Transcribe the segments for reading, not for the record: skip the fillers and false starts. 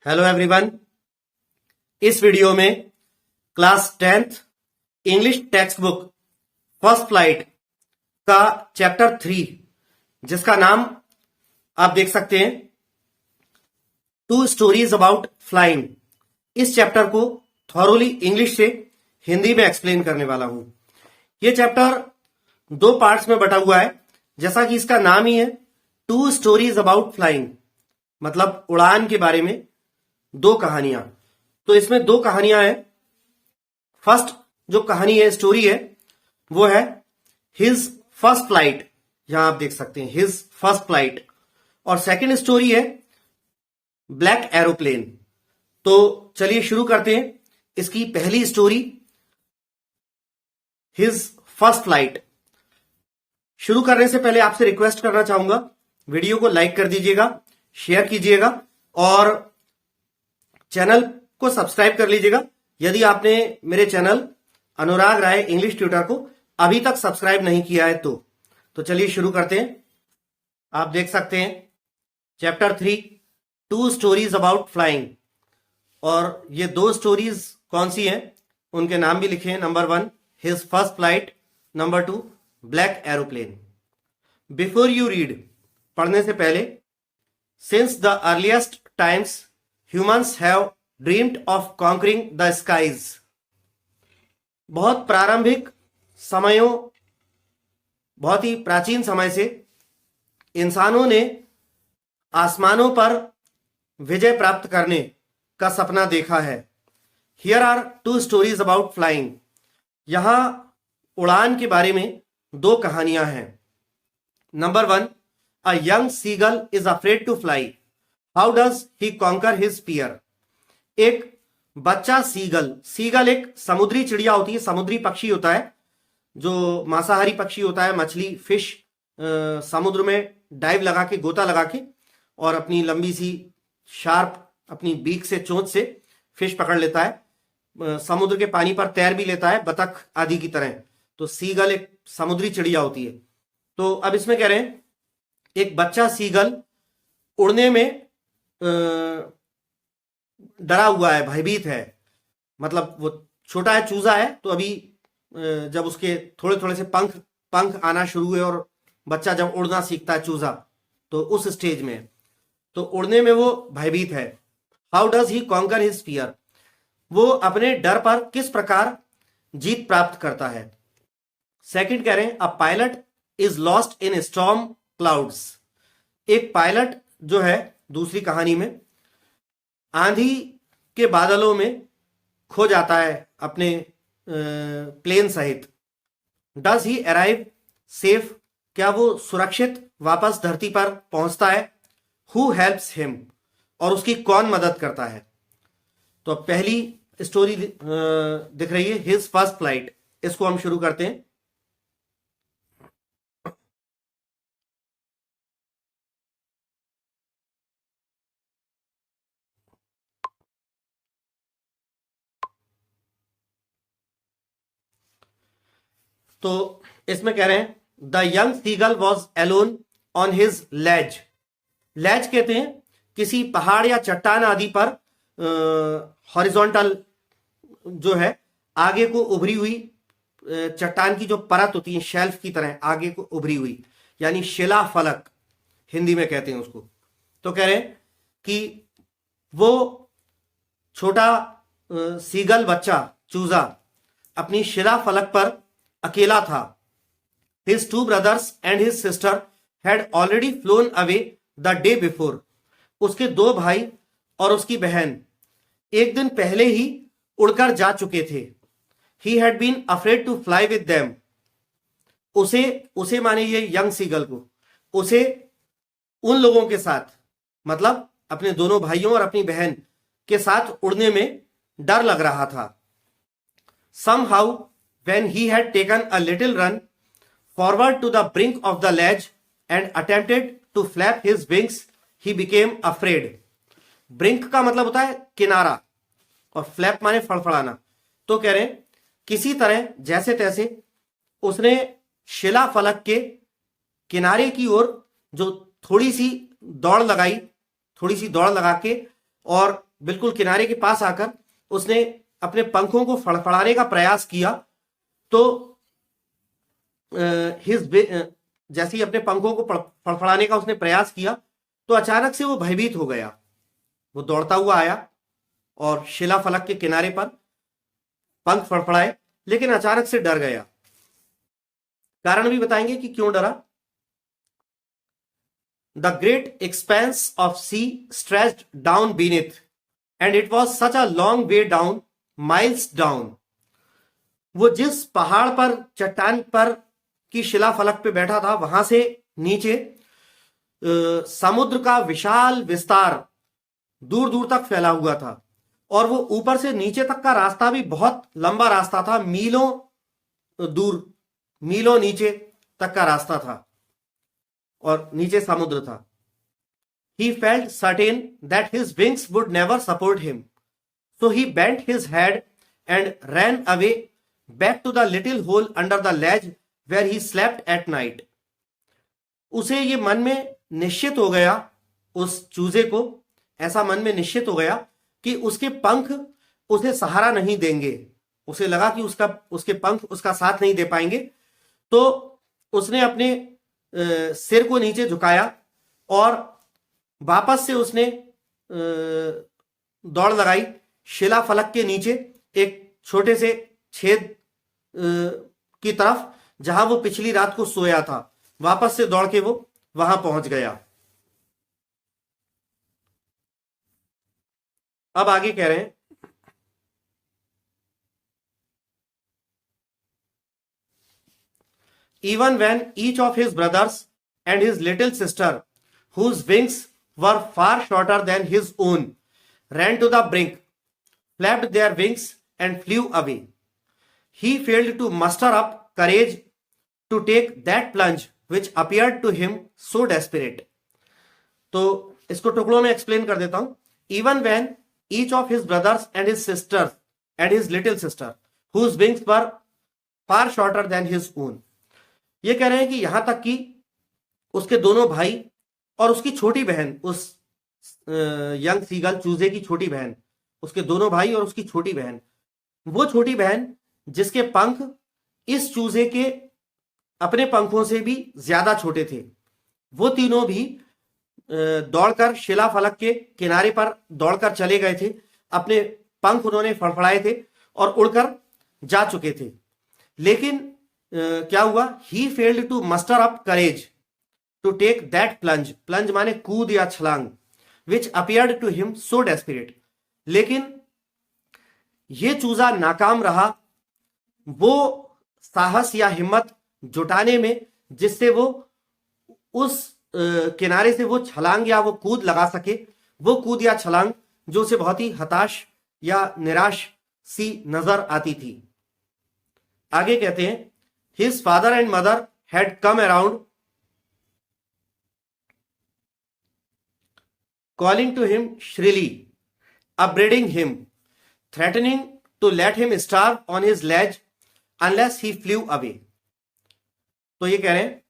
Hello everyone. इस video में class 10th English text book first flight का chapter 3 जिसका नाम आप देख सकते हैं टू स्टोरीज अबाउट फ्लाइंग। इस चैप्टर को थॉरोली इंग्लिश से हिंदी में एक्सप्लेन करने वाला हूं। यह चैप्टर 2 पार्ट्स में बटा हुआ है, जैसा कि इसका नाम ही है टू स्टोरीज अबाउट फ्लाइंग, मतलब उड़ान के बारे में 2 कहानियां। तो इसमें 2 कहानियां हैं। फर्स्ट जो कहानी है, स्टोरी है, वो है हिज फर्स्ट फ्लाइट। यहां आप देख सकते हैं हिज फर्स्ट फ्लाइट। और सेकंड स्टोरी है ब्लैक एरोप्लेन। तो चलिए शुरू करते हैं इसकी पहली स्टोरी, हिज फर्स्ट फ्लाइट। शुरू करने से पहले आपसे रिक्वेस्ट करना चाहूंगा, वीडियो को लाइक कर दीजिएगा, शेयर कीजिएगा और चैनल को सब्सक्राइब कर लीजिएगा यदि आपने मेरे चैनल अनुराग राय इंग्लिश ट्यूटर को अभी तक सब्सक्राइब नहीं किया है तो चलिए शुरू करते हैं। आप देख सकते हैं chapter 3 two stories about flying. और ये 2 स्टोरीज कौन सी हैं उनके नाम भी लिखे हैं। Number 1 his first flight, number 2 black aeroplane. Before you read, पढ़ने से पहले, since the earliest times humans have dreamed of conquering the skies। बहुत प्रारंभिक समयों, बहुत ही प्राचीन समय से इंसानों ने आसमानों पर विजय प्राप्त करने का सपना देखा है। Here are 2 stories about flying। यहां उड़ान के बारे में 2 कहानियां हैं। Number 1, a young seagull is afraid to fly। How does he conquer his fear? एक बच्चा सीगल एक समुद्री चिड़िया होती है, समुद्री पक्षी होता है जो मांसाहारी पक्षी होता है। मछली, फिश समुद्र में डाइव लगा के, गोता लगा के और अपनी लंबी सी शार्प अपनी बीक से, चोंच से फिश पकड़ लेता है। समुद्र के पानी पर तैर भी लेता है, बतख आदि की तरह। तो सीगल एक समुद्री चिड़िया होती है। तो अब इसमें कह रहे हैं एक बच्चा सीगल उड़ने में डरा हुआ है, भयभीत है। मतलब वो छोटा है, चूजा है, तो अभी जब उसके थोड़े थोड़े से पंख आना शुरू हुए और बच्चा जब उड़ना सीखता है चूजा, तो उस स्टेज में, तो उड़ने में वो भयभीत है। How does he conquer his fear? वो अपने डर पर किस प्रकार जीत प्राप्त करता है। सेकंड कह रहे हैं a pilot is lost in storm clouds. एक पायलट जो है दूसरी कहानी में आंधी के बादलों में खो जाता है अपने प्लेन सहित। Does he arrive safe? क्या वो सुरक्षित वापस धरती पर पहुंचता है। Who helps him? और उसकी कौन मदद करता है। तो पहली स्टोरी दिख रही है हिज फर्स्ट फ्लाइट। इसको हम शुरू करते हैं। तो इसमें कह रहे हैं the young seagull was alone on his ledge. Ledge कहते हैं किसी पहाड़ या चट्टान आदि पर हॉरिजॉन्टल जो है आगे को उभरी हुई चट्टान की जो परत होती है, शेल्फ की तरह आगे को उभरी हुई, यानी शिला फलक हिंदी में कहते हैं उसको। तो कह रहे हैं कि वो छोटा सीगल बच्चा, चूजा, अपनी शिला फलक पर अकेला था। His 2 brothers and his sister had already flown away the day before। उसके 2 भाई और उसकी बहन एक दिन पहले ही उड़कर जा चुके थे। He had been afraid to fly with them। उसे माने ये यंग सीगल को, उसे उन लोगों के साथ, मतलब अपने दोनों भाइयों और अपनी बहन के साथ उड़ने में डर लग रहा था। Somehow when he had taken a little run forward to the brink of the ledge and attempted to flap his wings, he became afraid। Brink का मतलब होता है किनारा और फ्लैप माने फड़फड़ाना। तो कह रहे हैं किसी तरह जैसे तैसे उसने शिला फलक के किनारे की ओर जो थोड़ी सी दौड़ लगा के और बिल्कुल किनारे के पास आकर उसने अपने पंखों को फड़फड़ाने का प्रयास किया, तो जैसे ही अपने पंखों को फड़फड़ाने का उसने प्रयास किया तो अचानक से वो भयभीत हो गया। वो दौड़ता हुआ आया और शिलाफलक के किनारे पर पंख फड़फड़ाए, लेकिन अचानक से डर गया। कारण भी बताएंगे कि क्यों डरा। The great expanse of sea stretched down beneath and it was such a long way down, miles down. वो जिस पहाड़ पर, चट्टान पर की शिलाफलक पे बैठा था, वहां से नीचे समुद्र का विशाल विस्तार दूर दूर तक फैला हुआ था, और वो ऊपर से नीचे तक का रास्ता भी बहुत लंबा रास्ता था, मीलों दूर, मीलों नीचे तक का रास्ता था, और नीचे समुद्र था। He felt certain that his wings would never support him, so he bent his head and ran away back to the little hole under the ledge where he slept at night. उसे ये मन में निश्चित हो गया, उस चूजे को ऐसा मन में निश्चित हो गया कि उसके पंख उसे सहारा नहीं देंगे। उसे लगा कि उसके पंख उसका साथ नहीं दे पाएंगे, तो उसने अपने सिर को नीचे झुकाया और वापस से उसने दौड़ लगाई शिलाफलक के नीचे एक छोटे से छेद की तरफ, जहां वो पिछली रात को सोया था। वापस से दौड़ के वो वहां पहुंच गया। अब आगे कह रहे हैं, even when each of his brothers and his little sister, whose wings were far shorter than his own, ran to the brink, flapped their wings and flew away, he failed to muster up courage to take that plunge which appeared to him so desperate. तो इसको टुकड़ों में explain कर देता हूं। Even when each of his brothers and his sisters and his little sister, whose wings were far shorter than his own, ये कह रहे हैं कि यहां तक कि उसके दोनों भाई और उसकी छोटी बहन, उस यंग सीगल चूजे की छोटी बहन, उसके दोनों भाई और उसकी छोटी बहन, वो छोटी बहन जिसके पंख इस चूजे के अपने पंखों से भी ज्यादा छोटे थे, वो तीनों भी दौड़कर शिलाफलक के किनारे पर दौड़कर चले गए थे। अपने पंख उन्होंने फड़फड़ाए थे और उड़कर जा चुके थे, लेकिन क्या हुआ? He failed to muster up courage to take that plunge, plunge माने कूद या छलांग, which appeared to him so desperate, लेकिन ये चूजा नाकाम रहा वो साहस या हिम्मत जुटाने में जिससे वो उस किनारे से वो छलांग या वो कूद लगा सके, वो कूद या छलांग जो उसे बहुत ही हताश या निराश सी नजर आती थी। आगे कहते हैं, his father and mother had come around calling to him shrilly, upbraiding him, threatening to let him starve on his ledge unless he flew away. तो ये कह रहे हैं,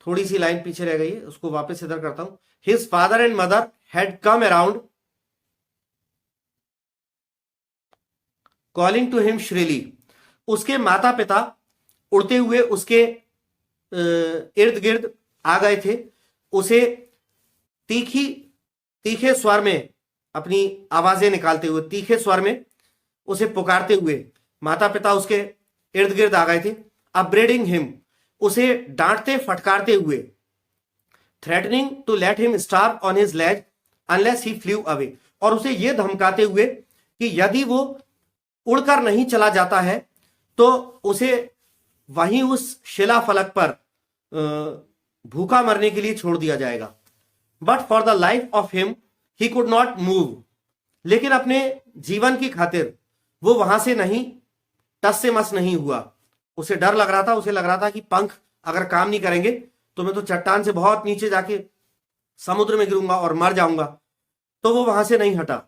थोड़ी सी लाइन पीछे रह गई है, उसको वापस इधर करता हूं। His father and mother had come around calling to him shrilly. उसके माता पिता उड़ते हुए उसके इर्द गिर्द आ गए थे, उसे तीखे स्वर में अपनी आवाजें निकालते हुए, तीखे स्वर में उसे पुकारते हुए माता पिता उसके इर्द गिर्द आ गए थे। अपब्रेडिंग हिम, उसे डांटते फटकारते हुए। Threatening to let him starve on his ledge unless he flew away, और उसे यह धमकाते हुए कि यदि वो उड़कर नहीं चला जाता है तो उसे वहीं उस शिलाफलक पर भूखा मरने के लिए छोड़ दिया जाएगा। But for the life of him he could not move, लेकिन अपने जीवन की खातिर वो वहां से नहीं, टस से मस नहीं हुआ। उसे डर लग रहा था, उसे लग रहा था कि पंख अगर काम नहीं करेंगे तो मैं तो चट्टान से बहुत नीचे जाके समुद्र में गिरूंगा और मर जाऊंगा, तो वो वहां से नहीं हटा।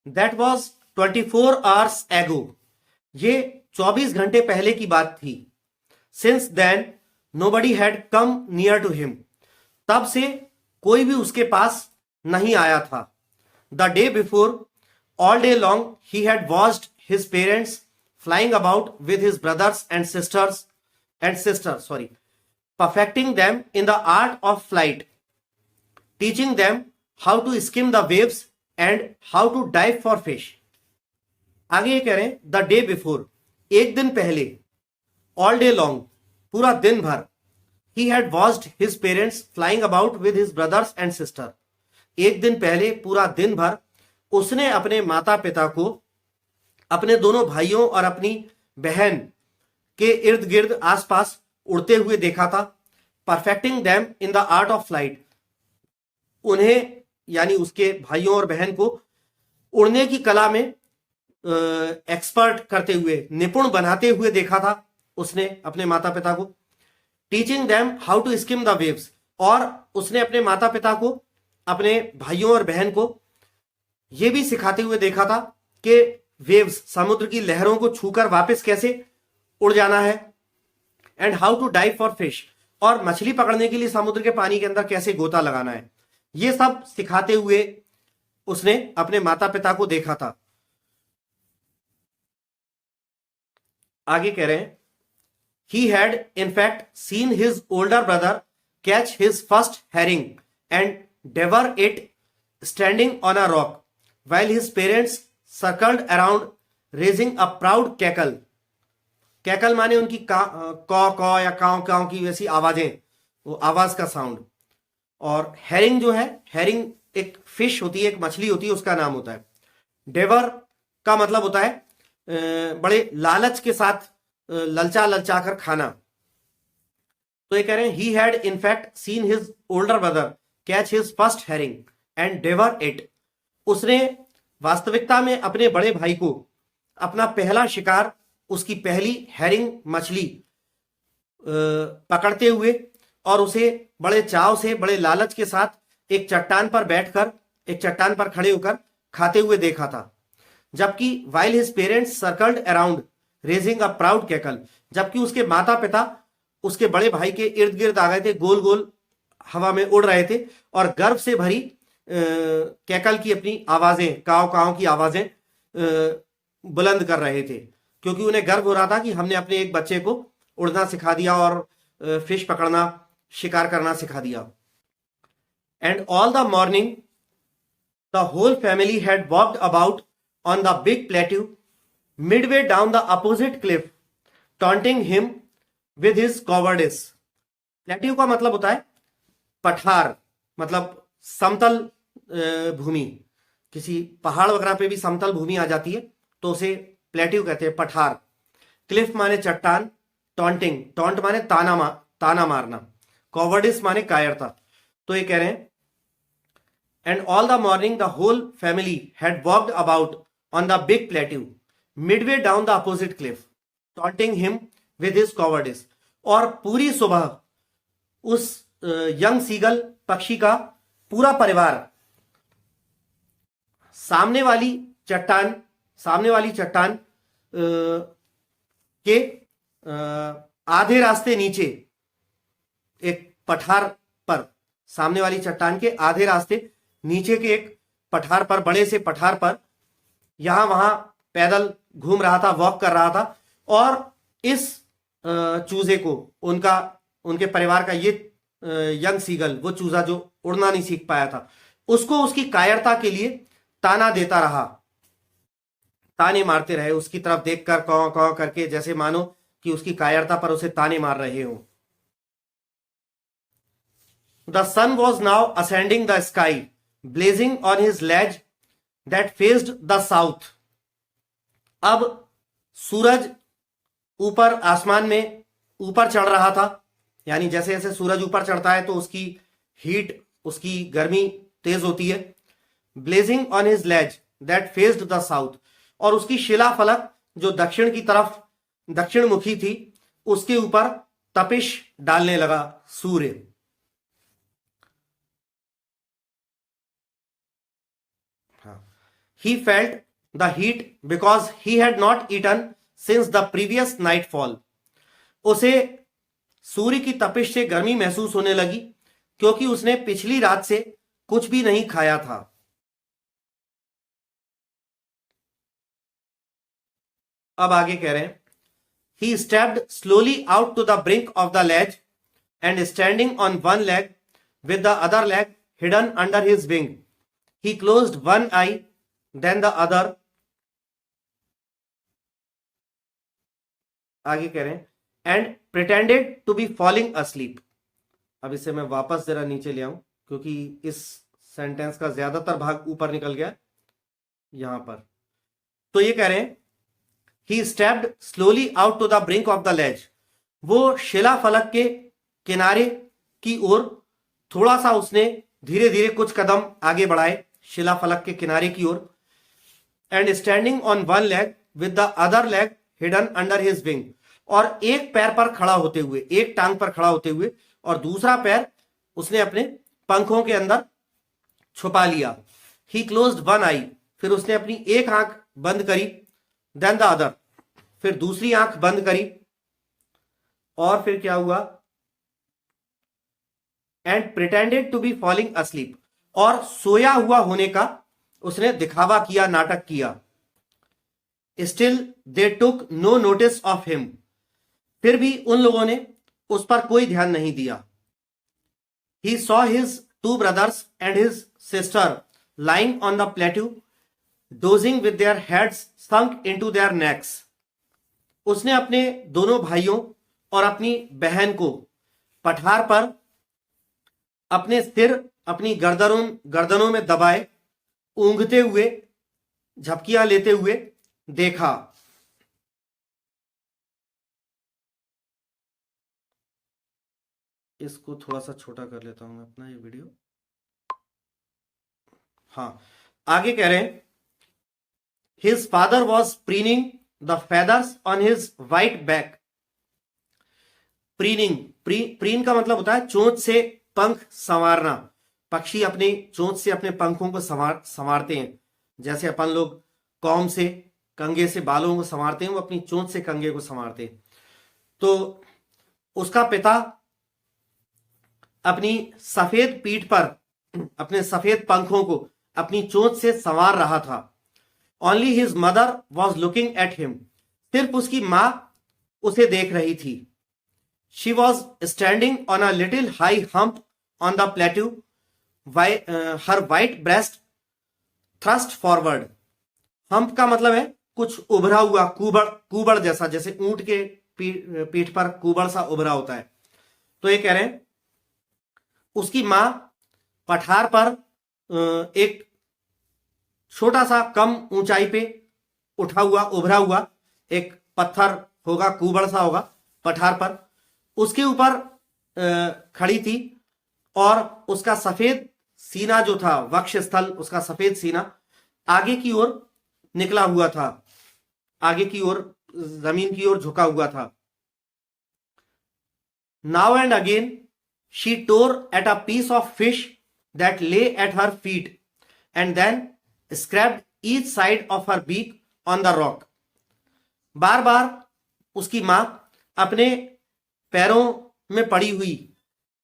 दैट वॉज 24 hours ago, ये 24 घंटे पहले की बात थी। Since then nobody had come near to him, तब से कोई भी उसके पास नहीं आया था। The day before all day long he had watched his parents flying about with his brothers and sisters perfecting them in the art of flight, teaching them how to skim the waves and how to dive for fish. आगे ये कह रहे हैं the day before, एक दिन पहले, all day long, पूरा दिन भर, ही had watched his parents flying about with his brothers and sister, एक दिन पहले पूरा दिन भर उसने अपने माता पिता को अपने दोनों भाइयों और अपनी बहन के इर्द गिर्द आसपास उड़ते हुए देखा था। Perfecting them in the art of flight, उन्हें यानी उसके भाइयों और बहन को उड़ने की कला में एक्सपर्ट करते हुए, निपुण बनाते हुए देखा था उसने अपने माता पिता को। Teaching them how to skim the waves, और उसने अपने माता पिता को, अपने भाइयों और बहन को यह भी सिखाते हुए देखा था कि वेव्स, समुद्र की लहरों को छूकर वापस कैसे उड़ जाना है। And how to dive for fish, और मछली पकड़ने के लिए समुद्र के पानी के अंदर कैसे गोता लगाना है, ये सब सिखाते हुए उसने अपने माता पिता को देखा था। आगे कह रहे हैं he had in fact seen his older brother catch his first herring and devour it standing on a rock while his parents circled around raising a proud cackle. Cackle माने उनकी कौ या काव काव की वैसी आवाजें, वो आवाज का साउंड। और हेरिंग जो है, हेरिंग एक फिश होती है, एक मछली होती है, उसका नाम होता है। डेवर का मतलब होता है बड़े लालच के साथ ललचा ललचा कर खाना। तो ये कह रहे हैं he had in fact seen his older brother catch his first herring and devour it, उसने वास्तविकता में अपने बड़े भाई को अपना पहला शिकार, उसकी पहली हेरिंग मछली पकड़ते हुए और उसे बड़े चाव से, बड़े लालच के साथ एक चट्टान पर बैठकर, एक चट्टान पर खड़े होकर खाते हुए देखा था। जबकि while his parents circled around raising a proud cackle, जबकि उसके माता पिता उसके बड़े भाई के इर्द गिर्द आ गए थे, गोल गोल हवा में उड़ रहे थे और गर्व से भरी कैकल की अपनी आवाजें, काव काव की आवाजें बुलंद कर रहे थे, क्योंकि उन्हें गर्व हो रहा था कि हमने अपने एक बच्चे को उड़ना सिखा दिया और फिश पकड़ना, शिकार करना सिखा दिया। And all the morning the whole family had walked about on the big plateau midway down the opposite cliff taunting him with his cowardice. Plateau का मतलब होता है पठार, मतलब समतल भूमि। किसी पहाड़ वगैरह पे भी समतल भूमि आ जाती है तो उसे प्लेट्यू कहते हैं, पठार। क्लिफ माने चट्टान, टॉन्टिंग, टॉन्ट माने ताना मारना, कॉवर्डिस माने कायरता। तो ये कह रहे हैं and all the morning the whole family had walked about on the big plateau midway down the opposite cliff taunting him with his cowardice. और पूरी सुबह उस यंग सीगल पक्षी का पूरा परिवार सामने वाली चट्टान के आधे रास्ते नीचे एक पठार पर, सामने वाली चट्टान के आधे रास्ते नीचे के एक पठार पर, बड़े से पठार पर यहां वहां पैदल घूम रहा था, वॉक कर रहा था। और इस चूजे को, उनके परिवार का ये यंग सीगल, वो चूजा जो उड़ना नहीं सीख पाया था, उसको उसकी कायरता के लिए ताना देता रहा, ताने मारते रहे, उसकी तरफ देखकर कौ कौ करके, जैसे मानो कि उसकी कायरता पर उसे ताने मार रहे हो। The sun was now ascending the sky blazing on his ledge that faced the south. अब सूरज ऊपर आसमान में ऊपर चढ़ रहा था, यानी जैसे जैसे सूरज ऊपर चढ़ता है तो उसकी हीट, उसकी गर्मी तेज होती है। Blazing on his ledge that faced the south, और उसकी शिला फलक जो दक्षिण की तरफ, दक्षिण मुखी थी, उसके ऊपर तपिश डालने लगा सूर्य। He felt the heat because he had not eaten since the previous nightfall. उसे सूर्य की तपिश से गर्मी महसूस होने लगी क्योंकि उसने पिछली रात से कुछ भी नहीं खाया था। अब आगे कह रहे हैं, he stepped slowly out to the brink of the ledge and standing on one leg with the other leg hidden under his wing, he closed one eye, then the other. आगे कह रहे हैं, and pretended to be falling asleep. अब इसे मैं वापस जरा नीचे ले आऊं क्योंकि इस सेंटेंस का ज्यादातर भाग ऊपर निकल गया यहां पर। तो ये कह रहे हैं, he stepped slowly out to the brink of the ledge. वो शिला फलक के किनारे की ओर थोड़ा सा उसने धीरे धीरे कुछ कदम आगे बढ़ाए, शिला फलक के किनारे की ओर। And standing on one leg with the other leg hidden under his wing, और एक पैर पर खड़ा होते हुए, एक टांग पर खड़ा होते हुए, और दूसरा पैर उसने अपने पंखों के अंदर छुपा लिया। ही क्लोज्ड वन आई, फिर उसने अपनी एक आंख बंद करी, देन द अदर, फिर दूसरी आंख बंद करी, और फिर क्या हुआ, and pretended to be falling asleep, और सोया हुआ होने का उसने दिखावा किया, नाटक किया। Still they took no notice of him, फिर भी उन लोगों ने उस पर कोई ध्यान नहीं दिया। He saw his two brothers and his sister lying on the plateau dosing with their heads sunk into their next, उसने अपने दोनों भाइयों और अपनी बहन को पठार पर अपने सिर अपनी गर्दनों में दबाए ऊंघते हुए, झपकियां लेते हुए देखा। इसको थोड़ा सा छोटा कर लेता हूं मैं अपना ये वीडियो। हाँ, आगे कह रहे हैं, his father was preening the feathers on his white back. Preen का मतलब होता है चोंच से पंख संवारना। पक्षी अपनी चोंच से अपने पंखों को संवारते हैं, जैसे अपन लोग कॉम से, कंगे से बालों को संवारते हैं, वो अपनी चोंच से कंगे को संवारते हैं। तो उसका पिता अपनी सफेद पीठ पर अपने सफेद पंखों को अपनी चोंच से संवार रहा था। Only his mother was looking at him, सिर्फ उसकी मां उसे देख रही थी। She was standing on a little high hump on the plateau, her white breast thrust forward. Hump का मतलब है कुछ उभरा हुआ, कुबड़ जैसा, जैसे ऊंट के पीठ पर कुबड़ सा उभरा होता है। तो ये कह रहे हैं, उसकी मां पठार पर एक छोटा सा कम ऊंचाई पे उठा हुआ, उभरा हुआ एक पत्थर होगा, कुबड़ सा होगा पठार पर, उसके ऊपर खड़ी थी, और उसका सफेद सीना जो था, वक्षस्थल, उसका सफेद सीना आगे की ओर निकला हुआ था, आगे की ओर जमीन की ओर झुका हुआ था। Now and again she tore at a piece of fish that lay at her feet and then scraped each side of her beak on the rock. बार बार उसकी मां अपने पैरों में पड़ी हुई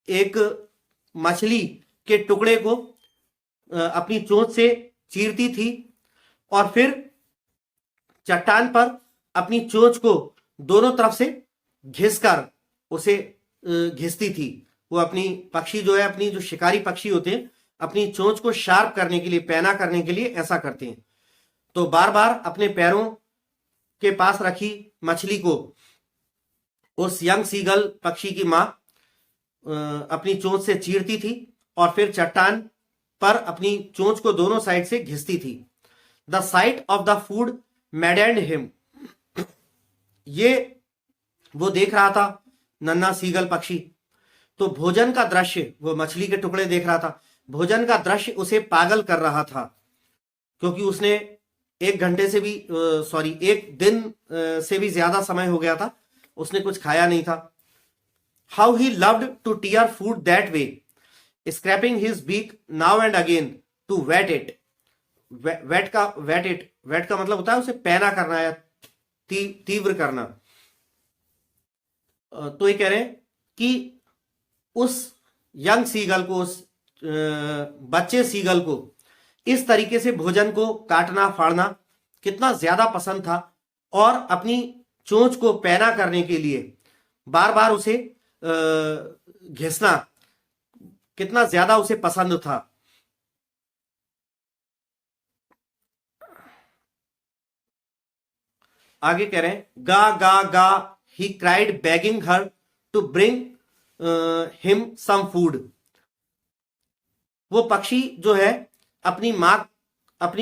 एक मछली के टुकड़े को अपनी चोंच से चीरती थी, और फिर चट्टान पर अपनी चोंच को दोनों तरफ से घिसकर उसे घिसती थी। वो अपनी पक्षी जो है, अपनी जो शिकारी पक्षी होते हैं, अपनी चोंच को शार्प करने के लिए, पैना करने के लिए ऐसा करते हैं। तो बार बार अपने पैरों के पास रखी मछली को उस यंग सीगल पक्षी की मां अपनी चोंच से चीरती थी, और फिर चट्टान पर अपनी चोंच को दोनों साइड से घिसती थी। The site of the food मैडेंड him, ये वो देख रहा था नन्हा सीगल पक्षी, तो भोजन का दृश्य, वो मछली के टुकड़े देख रहा था, भोजन का दृश्य उसे पागल कर रहा था, क्योंकि उसने एक दिन से भी ज्यादा समय हो गया था, उसने कुछ खाया नहीं था। How he loved to tear food that way, scraping his beak now and again to whet it. Whet का मतलब होता है उसे पैना करना या तीव्र करना। तो ये कह रहे हैं कि उस यंग सीगल को, उस बच्चे सीगल को इस तरीके से भोजन को काटना फाड़ना कितना ज्यादा पसंद था और अपनी चोंच को पैना करने के लिए बार बार उसे घिसना कितना ज्यादा उसे पसंद था। आगे कह रहे हैं, ga ga ga he cried begging her to bring him some food. वो पक्षी जो है अपनी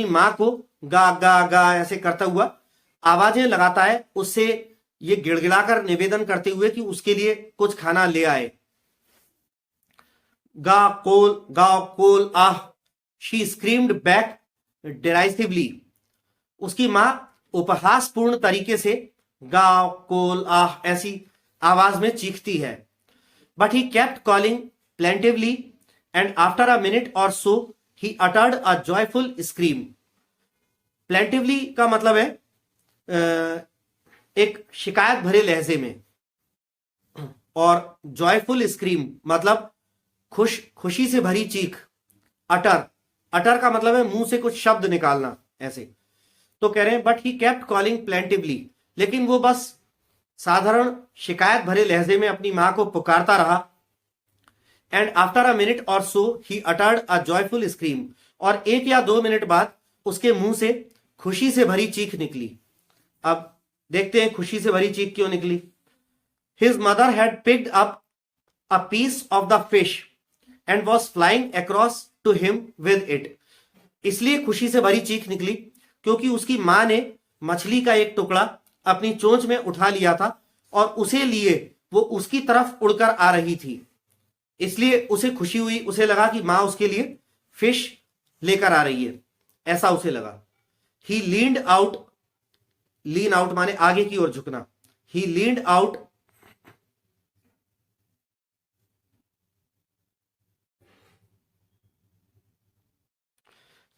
माँ को गा गा गा ऐसे करता हुआ आवाजें लगाता है, उससे ये गिड़गिड़ाकर निवेदन करते हुए कि उसके लिए कुछ खाना ले आए। गा कोल आह, शी स्क्रीम्ड बैक डिराइसिवली। उसकी मां उपहासपूर्ण तरीके से गा कोल आह ऐसी आवाज में चीखती है। But he kept calling plaintively and after a minute or so he uttered a joyful scream. Plaintively का मतलब है एक शिकायत भरे लहजे में, और जॉयफुल स्क्रीम मतलब खुशी से भरी चीख। अटर का मतलब है मुंह से कुछ शब्द निकालना ऐसे। तो कह रहे हैं but he kept calling plaintively, लेकिन वो बस साधारण शिकायत भरे लहजे में अपनी मां को पुकारता रहा। And after a minute or so he uttered a joyful scream, और 1 या 2 मिनट बाद उसके मुंह से खुशी से भरी चीख निकली। अब देखते हैं खुशी से भरी चीख क्यों निकली। His mother had picked up a piece of the fish and was flying across to him with it. इसलिए खुशी से भरी चीख निकली क्योंकि उसकी मां ने मछली का एक टुकड़ा अपनी चोंच में उठा लिया था और उसे लिए वो उसकी तरफ उड़कर आ रही थी। इसलिए उसे खुशी हुई, उसे लगा कि मां उसके लिए फिश लेकर आ रही है, ऐसा उसे लगा। He leaned out, lean out माने आगे की ओर झुकना। He leaned out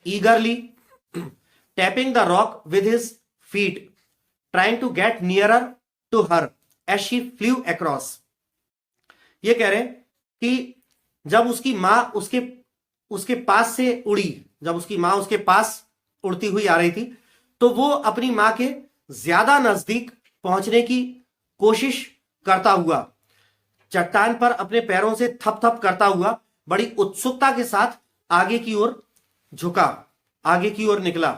eagerly, tapping the rock with his feet, trying to get nearer to her as she flew across। ये कह रहे हैं कि जब उसकी मां उसके पास से उड़ी, जब उसकी मां उसके पास उड़ती हुई आ रही थी, तो वो अपनी मां के ज्यादा नजदीक पहुंचने की कोशिश करता हुआ चट्टान पर अपने पैरों से थप थप करता हुआ बड़ी उत्सुकता के साथ आगे की ओर झुका, आगे की ओर निकला।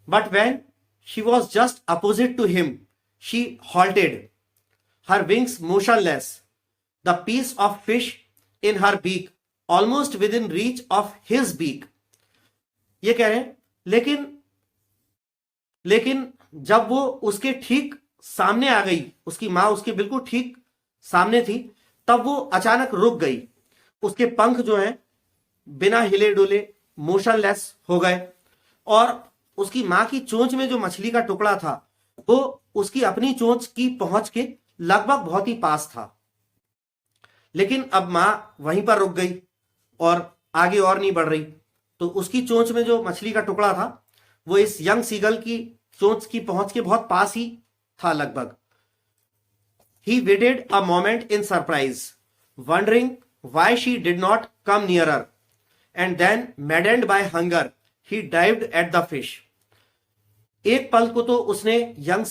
But when she was just opposite to him she halted, her wings motionless, the piece of fish in her beak almost within reach of his beak. ये कह रहे हैं लेकिन जब वो उसके ठीक सामने आ गई, उसकी मां उसके बिल्कुल ठीक सामने थी, तब वो अचानक रुक गई। उसके पंख जो हैं बिना हिले डुले मोशनलेस हो गए और उसकी मां की चोंच में जो मछली का टुकड़ा था वो उसकी अपनी चोंच की पहुंच के लगभग बहुत ही पास था। लेकिन अब मां वहीं पर रुक गई और आगे और नहीं बढ़ रही। तो उसकी चोंच में जो मछली का टुकड़ा था वो इस यंग सीगल की चोंच की पहुंच के बहुत पास ही था लगभग। He waited a moment in surprise, wondering why she did not come nearer, and then, maddened by hunger, he dived at the fish। एक पल को तो उसने यंग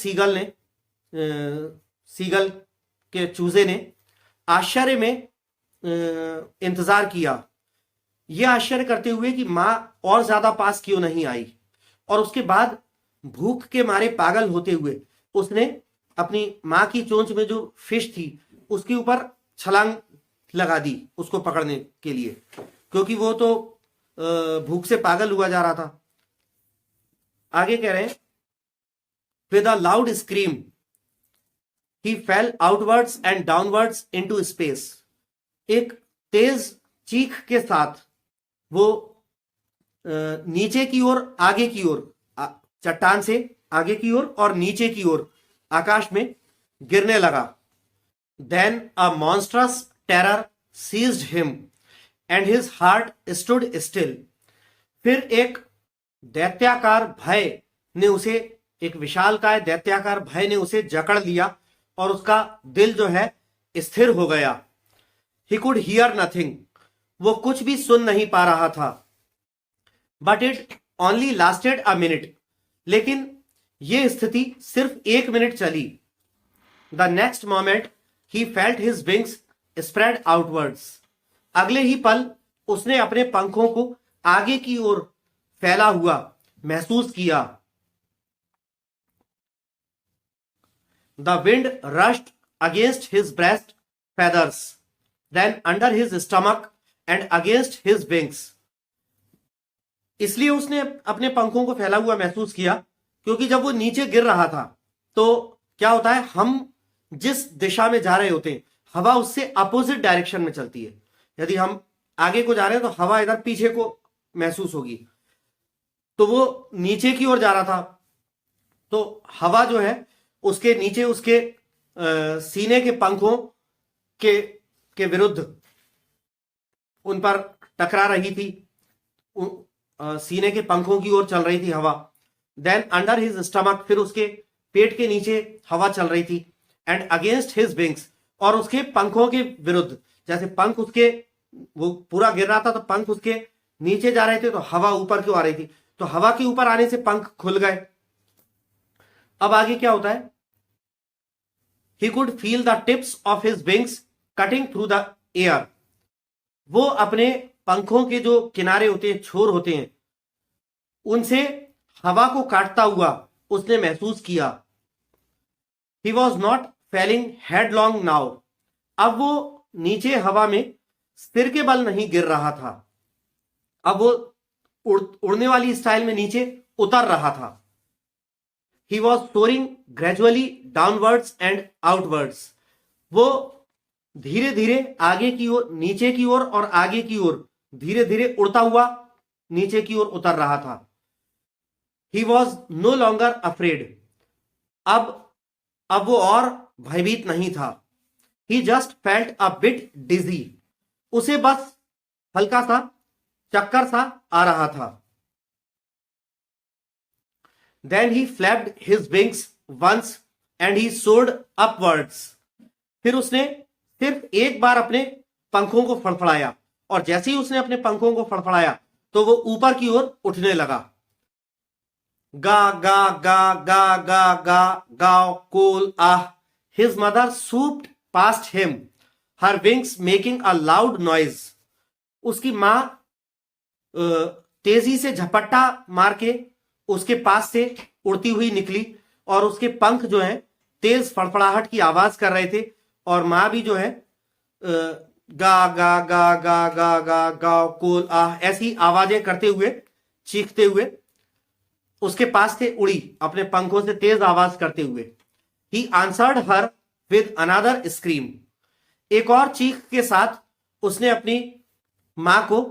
सीगल के चूजे ने आश्चर्य में इंतजार किया, यह आश्चर्य करते हुए कि मां और ज्यादा पास क्यों नहीं आई। और उसके बाद भूख के मारे पागल होते हुए उसने अपनी मां की चोंच में जो फिश थी उसके ऊपर छलांग लगा दी उसको पकड़ने के लिए, क्योंकि वो तो भूख से पागल हुआ जा रहा था। आगे कह रहे हैं, with a loud scream he fail outwards and downwards into space. एक तेज चीख के साथ वो नीचे की ओर, आगे की ओर, चट्टान से आगे की ओर और नीचे की ओर आकाश में गिरने लगा। Then a monstrous terror seized him and his heart stood still. फिर एक दैत्याकार भय ने उसे, एक विशालकाय दैत्याकार भय ने उसे जकड़ लिया और उसका दिल जो है स्थिर हो गया। ही कुड हियर नथिंग, वो कुछ भी सुन नहीं पा रहा था। But it only lasted a minute, लेकिन यह स्थिति सिर्फ 1 मिनट चली। The next moment he felt his wings spread outwards, अगले ही पल उसने अपने पंखों को आगे की ओर फैला हुआ महसूस किया। The wind rushed against his breast feathers, then under his stomach and against his wings. इसलिए उसने अपने पंखों को फैला हुआ महसूस किया क्योंकि जब वो नीचे गिर रहा था तो क्या होता है, हम जिस दिशा में जा रहे होते हैं हवा उससे अपोजिट डायरेक्शन में चलती है। यदि हम आगे को जा रहे हैं तो हवा इधर पीछे को महसूस होगी। तो वो नीचे की ओर जा रहा था तो हवा जो है उसके नीचे उसके सीने के पंखों के विरुद्ध उन पर टकरा रही थी, सीने के पंखों की ओर चल रही थी हवा। देन अंडर हिज स्टमक, फिर उसके पेट के नीचे हवा चल रही थी। एंड अगेंस्ट हिज विंग्स, और उसके पंखों के विरुद्ध, जैसे पंख उसके वो पूरा गिर रहा था तो पंख उसके नीचे जा रहे थे तो हवा ऊपर क्यों आ रही थी, तो हवा के ऊपर आने से पंख खुल गए। अब आगे क्या होता है, he could feel the tips of his wings cutting through the air. वो अपने पंखों के जो किनारे होते हैं, छोर होते हैं, उनसे हवा को काटता हुआ उसने महसूस किया। He was not falling headlong now. अब वो नीचे हवा में सिर के बल नहीं गिर रहा था, अब वो उड़ने वाली स्टाइल में नीचे उतर रहा था। He was soaring gradually downwards and outwards. वो धीरे धीरे आगे की ओर, नीचे की ओर और आगे की ओर धीरे धीरे उड़ता हुआ नीचे की ओर उतर रहा था। He was no longer afraid. अब वो और भयभीत नहीं था। He just felt a bit dizzy. उसे बस हल्का सा चक्कर सा आ रहा था। Then he flapped his wings once and he soared upwards. फिर उसने सिर्फ एक बार अपने पंखों को फड़फड़ाया और जैसे ही उसने अपने पंखों को फड़फड़ाया तो वो ऊपर की ओर उठने लगा। गा गा गा गा गा गा गाओ कोल आह। His mother swooped past him, her wings making a loud noise. उसकी मां तेजी से झपट्टा मार के उसके पास से उड़ती हुई निकली और उसके पंख जो है तेज फड़फड़ाहट की आवाज कर रहे थे और मां भी जो है गा ga ga ga ga ga गा कोल आह ऐसी आवाजें करते हुए, चीखते हुए उसके पास से उड़ी, अपने पंखों से तेज आवाज करते हुए। He answered her with another scream. एक और चीख के साथ उसने अपनी मां को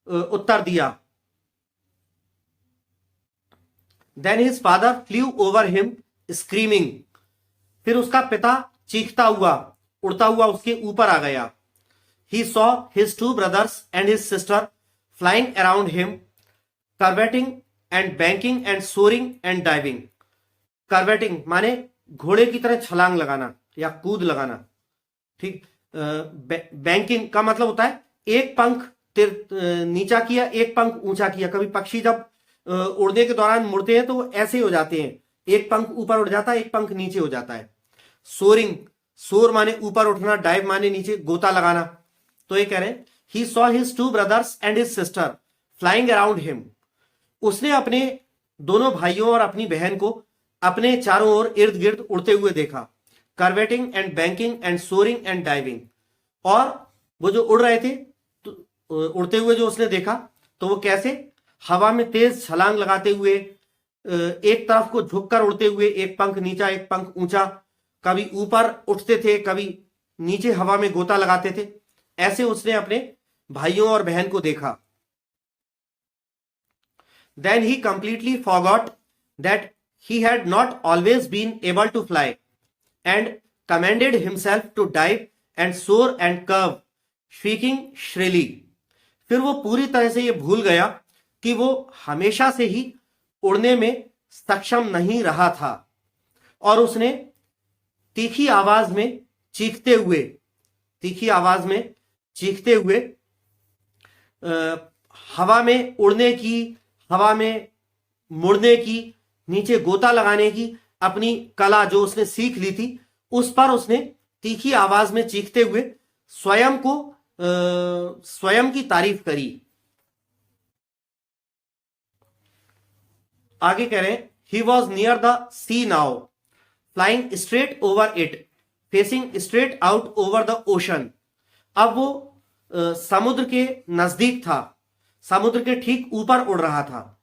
उत्तर दिया। Then his father flew over him screaming. फिर उसका पिता चीखता हुआ, उड़ता हुआ उसके ऊपर आ गया। He saw his two brothers and his sister flying around him, curveting and banking and soaring and diving. Curveting माने घोड़े की तरह छलांग लगाना या कूद लगाना, ठीक। बैंकिंग का मतलब होता है एक पंख नीचा किया, एक पंख ऊंचा किया। कभी पक्षी जब उड़ने के दौरान मुड़ते हैं तो वो ऐसे हो जाते हैं, एक पंख ऊपर उड़ जाता है, एक पंख नीचे हो जाता है। सोरिंग, सोर माने ऊपर उठना, डाइव माने नीचे गोता लगाना। तो ये कह रहे हैं he saw his two brothers and his sister flying around him. उसने अपने दोनों भाइयों और अपनी बहन को अपने चारों ओर इर्द गिर्द उड़ते हुए देखा। Curvetting and banking and soaring and diving. और वो जो उड़ रहे थे तो उड़ते हुए जो उसने देखा तो वो कैसे, हवा में तेज छलांग लगाते हुए, एक तरफ को झुककर उड़ते हुए, एक पंख नीचा एक पंख ऊंचा, कभी ऊपर उठते थे कभी नीचे हवा में गोता लगाते थे। ऐसे उसने अपने भाइयों और बहन को देखा। Then he completely forgot that he had not always been able to fly and commanded himself to dive and soar and curve, shrieking shrilly. फिर वो पूरी तरह से ये भूल गया कि वो हमेशा से ही उड़ने में सक्षम नहीं रहा था और उसने तीखी आवाज में चीखते हुए हवा में उड़ने की, हवा में मुड़ने की, नीचे गोता लगाने की अपनी कला जो उसने सीख ली थी, उस पर उसने तीखी आवाज में चीखते हुए स्वयं की तारीफ करी। आगे कह रहे हैं, he was near the sea now, flying straight over it, facing straight out over the ocean. अब वो समुद्र के नजदीक था, समुद्र के ठीक ऊपर उड़ रहा था,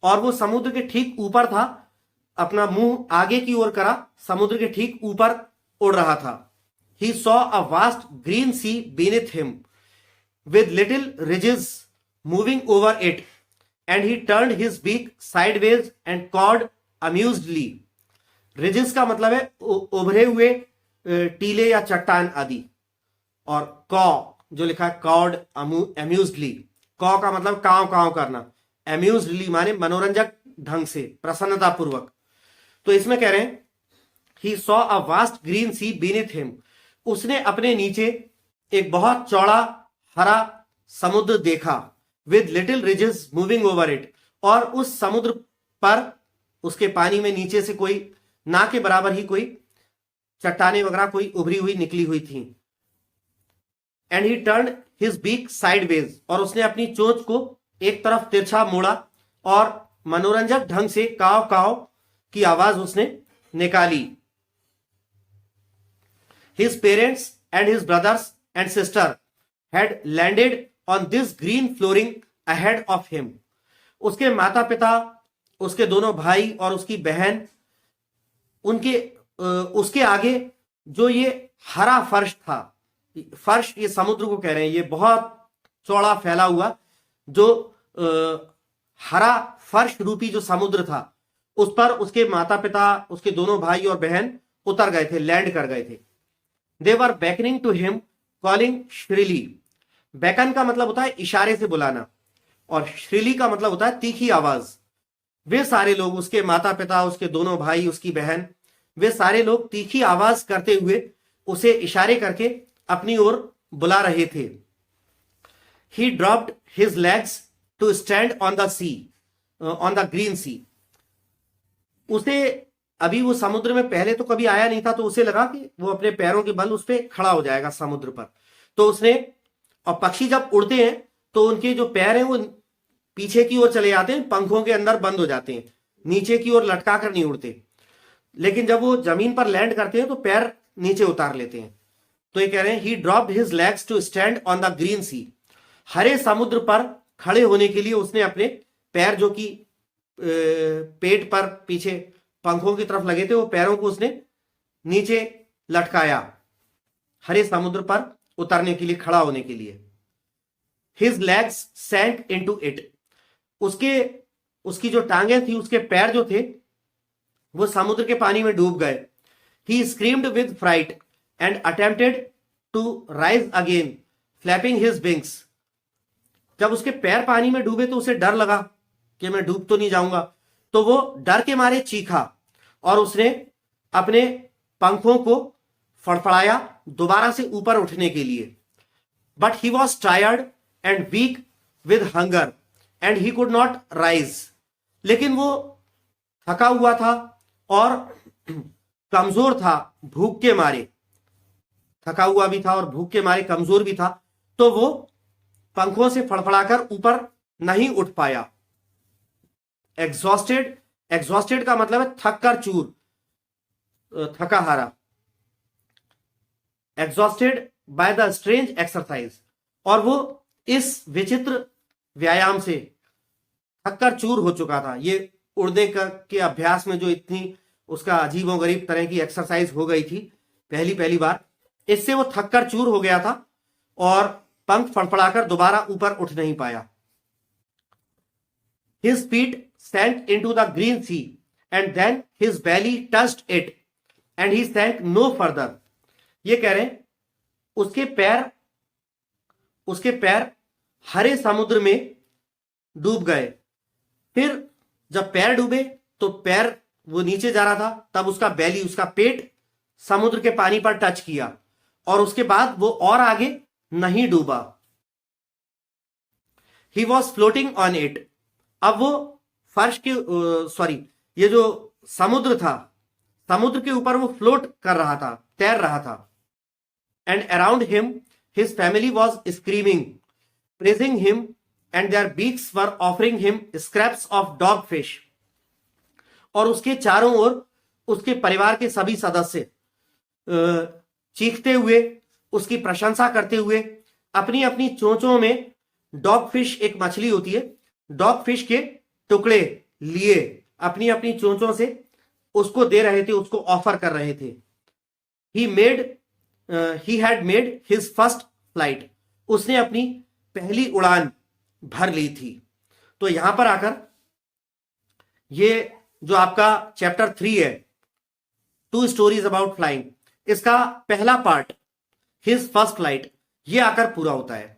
और वो समुद्र के ठीक ऊपर था, अपना मुंह आगे की ओर करा, समुद्र के ठीक ऊपर उड़ रहा था। He saw a vast green sea beneath him, with little ridges moving over it, and he turned his beak sideways and cawed amusedly. Ridges का मतलब है उभरे हुए टीले या चट्टान आदि, और कॉ जो लिखा है कॉड अम्यूजली, कॉ का मतलब काव काव करना, अम्यूजली माने मनोरंजक ढंग से, प्रसन्नता पूर्वक। तो इसमें कह रहे हैं he saw a vast green sea beneath him, उसने अपने नीचे एक बहुत चौड़ा हरा समुद्र देखा, with little ridges moving over it, और उस समुद्र पर उसके पानी में नीचे से कोई ना के बराबर ही कोई चट्टाने वगैरह कोई उभरी हुई निकली हुई थी। And he turn his beak sideways, और उसने अपनी चोंच को एक तरफ तिरछा मोड़ा और मनोरंजक ढंग से काव काव की आवाज उसने निकाली। His parents and his brothers and sister had landed on this green flooring ahead of him. उसके माता पिता, उसके दोनों भाई और उसकी बहन, उसके आगे जो ये हरा फर्श था, फर्श ये समुद्र को कह रहे हैं, ये बहुत चौड़ा फैला हुआ जो हरा फर्श रूपी जो समुद्र था, उस पर उसके माता पिता, उसके दोनों भाई और बहन उतर गए थे, लैंड कर गए थे। They were beckoning to him calling shrilly. Beckon का मतलब होता है इशारे से बुलाना, और श्रीली का मतलब होता है तीखी आवाज। वे सारे लोग, उसके माता पिता, उसके दोनों भाई, उसकी बहन, वे सारे लोग तीखी आवाज करते हुए उसे इशारे करके अपनी ओर बुला रहे थे। He dropped his legs to stand on the sea, on the green sea. उसे अभी वो समुद्र में पहले तो कभी आया नहीं था, तो उसे लगा कि वो अपने पैरों के बल उस पर खड़ा हो जाएगा समुद्र पर। तो उसने, और पक्षी जब उड़ते हैं तो उनके जो पैर हैं वो पीछे की ओर चले जाते हैं, पंखों के अंदर बंद हो जाते हैं, नीचे की ओर लटका कर नहीं उड़ते। लेकिन जब वो जमीन पर लैंड करते हैं तो पैर नीचे उतार लेते हैं। तो ये कह रहे हैं he dropped his legs to stand on the green sea. हरे समुद्र पर खड़े होने के लिए उसने अपने पैर, जो कि पेट पर पीछे पंखों की तरफ लगे थे, वो पैरों को उसने नीचे लटकाया, हरे समुद्र पर उतरने के लिए, खड़ा होने के लिए। His legs sank into it. उसकी जो टांगे थी, उसके पैर जो थे, वो समुद्र के पानी में डूब गए। He screamed with fright and attempted to rise again flapping his wings. जब उसके पैर पानी में डूबे तो उसे डर लगा कि मैं डूब तो नहीं जाऊंगा, तो वो डर के मारे चीखा और उसने अपने पंखों को फड़फड़ाया दोबारा से ऊपर उठने के लिए। But he was tired and weak with hunger and he could not rise. लेकिन वो थका हुआ था और कमजोर था, भूख के मारे थका हुआ भी था और भूख के मारे कमजोर भी था, तो वो पंखों से फड़फड़ाकर ऊपर नहीं उठ पाया। एग्जॉस्टेड का मतलब है थक कर चूर, थका हारा। Exhausted by the strange exercise, और वो इस विचित्र व्यायाम से थक कर चूर हो चुका था। ये उड़ने के अभ्यास में जो इतनी उसका अजीबोगरीब तरह की एक्सरसाइज हो गई थी पहली बार, इससे वो थक कर चूर हो गया था और पंख फड़फड़ाकर दोबारा ऊपर उठ नहीं पाया। His feet sank into the green sea and then his belly touched it and he sank no further. ये कह रहे हैं उसके पैर हरे समुद्र में डूब गए। फिर जब पैर डूबे तो पैर वो नीचे जा रहा था, तब उसका बैली, उसका पेट समुद्र के पानी पर टच किया और उसके बाद वो और आगे नहीं डूबा। He was floating on it. अब वो फर्श के सॉरी ये जो समुद्र था, समुद्र के ऊपर वो फ्लोट कर रहा था, तैर रहा था। And around him his family was screaming praising him and their beaks were offering him scraps of dog fish. और उसके चारों ओर उसके परिवार के सभी सदस्य चीखते हुए, उसकी प्रशंसा करते हुए अपनी अपनी चोंचों में डॉग फिश, एक मछली होती है, डॉग फिश के टुकड़े लिए अपनी अपनी चोंचों से उसको दे रहे थे, उसको ऑफर कर रहे थे। He had made his first flight. उसने अपनी पहली उड़ान भर ली थी। तो यहां पर आकर ये जो आपका चैप्टर 3 है, 2 स्टोरीज अबाउट फ्लाइंग, इसका पहला पार्ट हिज फर्स्ट फ्लाइट, ये आकर पूरा होता है।